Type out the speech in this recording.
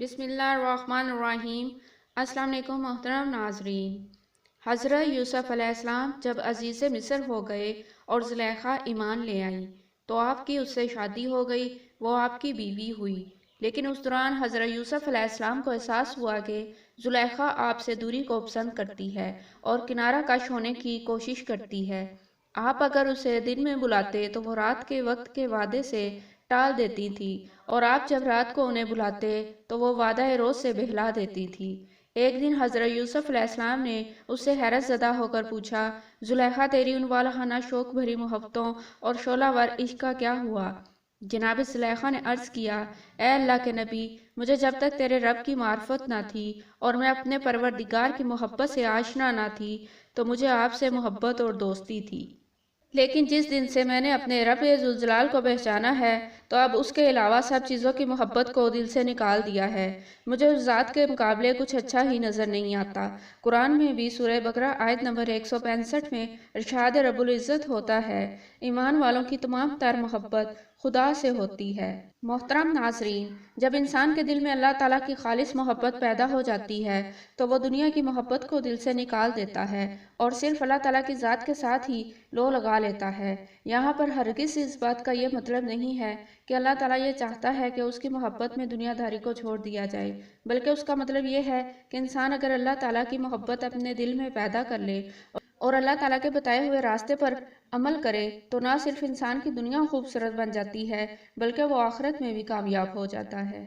بسم اللہ الرحمن الرحیم۔ السلام علیکم محترم ناظرین۔ حضرت یوسف علیہ السلام جب عزیز مصر ہو گئے اور زلیخا ایمان لے آئی تو آپ کی اس سے شادی ہو گئی، وہ آپ کی بیوی ہوئی۔ لیکن اس دوران حضرت یوسف علیہ السلام کو احساس ہوا کہ زلیخا آپ سے دوری کو پسند کرتی ہے اور کنارہ کش ہونے کی کوشش کرتی ہے۔ آپ اگر اسے دن میں بلاتے تو وہ رات کے وقت کے وعدے سے ٹال دیتی تھی، اور آپ جب رات کو انہیں بلاتے تو وہ وعدہ روز سے بہلا دیتی تھی۔ ایک دن حضرت یوسف علیہ السلام نے اس سے حیرت زدہ ہو کر پوچھا، زلیخا تیری ان والہانہ شوق بھری محبتوں اور شعلہ ور عشق کا کیا ہوا؟ جناب زلیخا نے عرض کیا، اے اللہ کے نبی، مجھے جب تک تیرے رب کی معرفت نہ تھی اور میں اپنے پروردگار کی محبت سے آشنا نہ تھی تو مجھے آپ سے محبت اور دوستی تھی۔ لیکن جس دن سے میں نے اپنے رب ذوالجلال کو پہچانا ہے تو اب اس کے علاوہ سب چیزوں کی محبت کو دل سے نکال دیا ہے۔ مجھے اس ذات کے مقابلے کچھ اچھا ہی نظر نہیں آتا۔ قرآن میں بھی سورہ بقرہ آیت نمبر 165 میں ارشاد رب العزت ہوتا ہے، ایمان والوں کی تمام تر محبت خدا سے ہوتی ہے۔ محترم ناظرین، جب انسان کے دل میں اللہ تعالیٰ کی خالص محبت پیدا ہو جاتی ہے تو وہ دنیا کی محبت کو دل سے نکال دیتا ہے اور صرف اللہ تعالیٰ کی ذات کے ساتھ ہی لو لگا لیتا ہے۔ یہاں پر ہرگز اس بات کا یہ مطلب نہیں ہے کہ اللہ تعالیٰ یہ چاہتا ہے کہ اس کی محبت میں دنیا داری کو چھوڑ دیا جائے، بلکہ اس کا مطلب یہ ہے کہ انسان اگر اللہ تعالیٰ کی محبت اپنے دل میں پیدا کر لے اور اللہ تعالیٰ کے بتائے ہوئے راستے پر عمل کرے تو نہ صرف انسان کی دنیا خوبصورت بن جاتی ہے بلکہ وہ آخرت میں بھی کامیاب ہو جاتا ہے۔